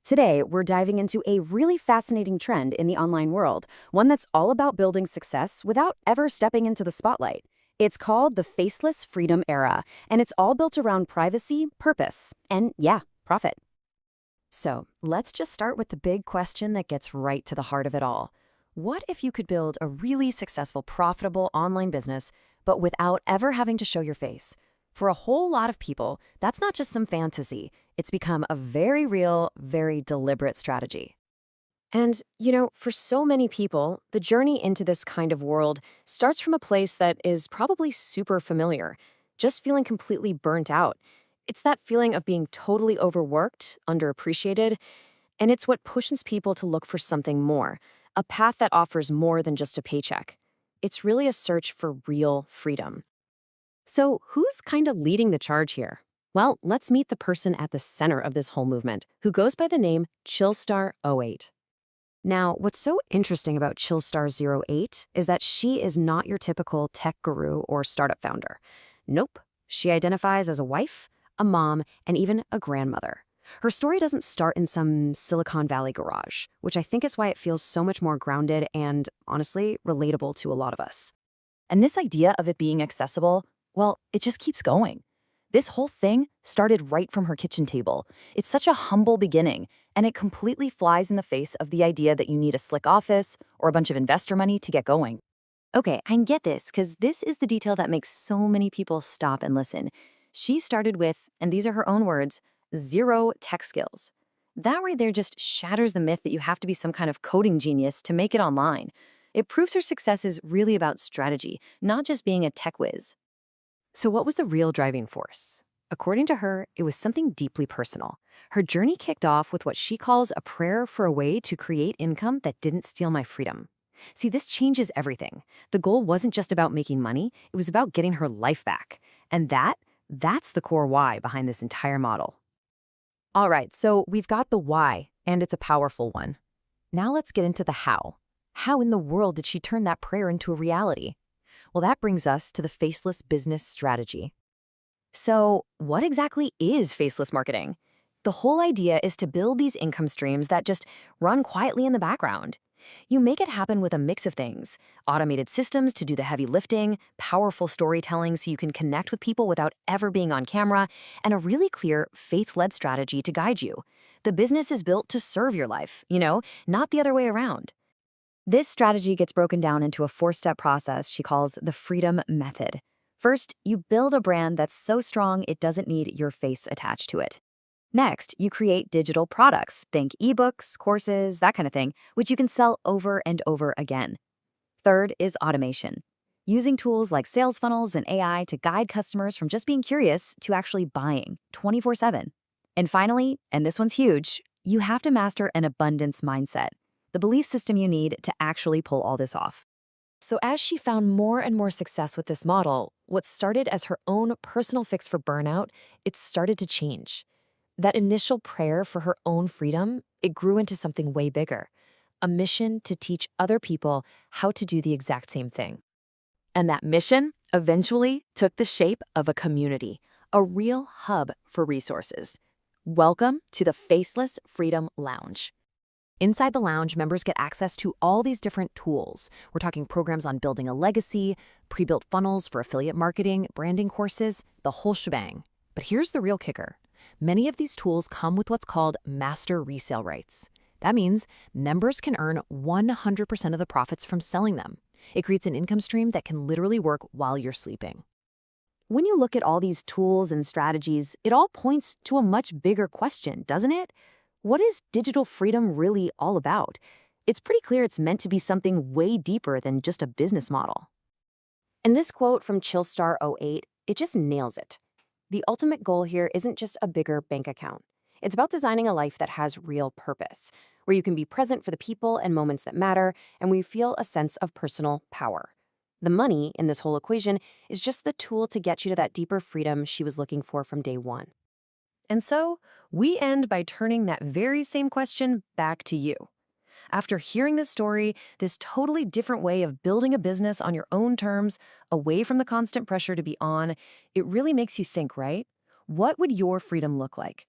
Today, we're diving into a really fascinating trend in the online world, one that's all about building success without ever stepping into the spotlight. It's called the Faceless Freedom Era, and it's all built around privacy, purpose, and yeah, profit. So, let's just start with the big question that gets right to the heart of it all. What if you could build a really successful, profitable online business, but without ever having to show your face? For a whole lot of people, that's not just some fantasy. It's become a very real, very deliberate strategy. And, for so many people, the journey into this kind of world starts from a place that is probably super familiar, just feeling completely burnt out. It's that feeling of being totally overworked, underappreciated, and it's what pushes people to look for something more, a path that offers more than just a paycheck. It's really a search for real freedom. So, who's kind of leading the charge here? Well, let's meet the person at the center of this whole movement, who goes by the name Chillstar08. Now, what's so interesting about Chillstar08 is that she is not your typical tech guru or startup founder. Nope. She identifies as a wife, a mom, and even a grandmother. Her story doesn't start in some Silicon Valley garage, which I think is why it feels so much more grounded and, honestly, relatable to a lot of us. And this idea of it being accessible, well, it just keeps going. This whole thing started right from her kitchen table. It's such a humble beginning, and it completely flies in the face of the idea that you need a slick office or a bunch of investor money to get going. Okay, I get this, because this is the detail that makes so many people stop and listen. She started with, and these are her own words, zero tech skills. That right there just shatters the myth that you have to be some kind of coding genius to make it online. It proves her success is really about strategy, not just being a tech whiz. So what was the real driving force? According to her, it was something deeply personal. Her journey kicked off with what she calls a prayer for a way to create income that didn't steal my freedom. See, this changes everything. The goal wasn't just about making money, it was about getting her life back. And that's the core why behind this entire model. All right, so we've got the why, and it's a powerful one. Now let's get into the how. How in the world did she turn that prayer into a reality? Well, that brings us to the faceless business strategy. So, what exactly is faceless marketing? The whole idea is to build these income streams that just run quietly in the background. You make it happen with a mix of things: automated systems to do the heavy lifting, powerful storytelling so you can connect with people without ever being on camera, and a really clear faith-led strategy to guide you. The business is built to serve your life, not the other way around. This strategy gets broken down into a four-step process she calls the Freedom Method. First, you build a brand that's so strong it doesn't need your face attached to it. Next, you create digital products, think ebooks, courses, that kind of thing, which you can sell over and over again. Third is automation, using tools like sales funnels and AI to guide customers from just being curious to actually buying 24/7. And finally, and this one's huge, you have to master an abundance mindset, the belief system you need to actually pull all this off. So as she found more and more success with this model, what started as her own personal fix for burnout, it started to change. That initial prayer for her own freedom, it grew into something way bigger, a mission to teach other people how to do the exact same thing. And that mission eventually took the shape of a community, a real hub for resources. Welcome to the Faceless Freedom Lounge. Inside the lounge, members get access to all these different tools. We're talking programs on building a legacy, pre-built funnels for affiliate marketing, branding courses, the whole shebang. But here's the real kicker. Many of these tools come with what's called master resale rights. That means members can earn 100% of the profits from selling them. It creates an income stream that can literally work while you're sleeping. When you look at all these tools and strategies, it all points to a much bigger question, doesn't it? What is digital freedom really all about? It's pretty clear it's meant to be something way deeper than just a business model. And this quote from Chillstar08, it just nails it. The ultimate goal here isn't just a bigger bank account. It's about designing a life that has real purpose, where you can be present for the people and moments that matter, and where you feel a sense of personal power. The money in this whole equation is just the tool to get you to that deeper freedom she was looking for from day one. And so, we end by turning that very same question back to you. After hearing this story, this totally different way of building a business on your own terms, away from the constant pressure to be on, it really makes you think, right? What would your freedom look like?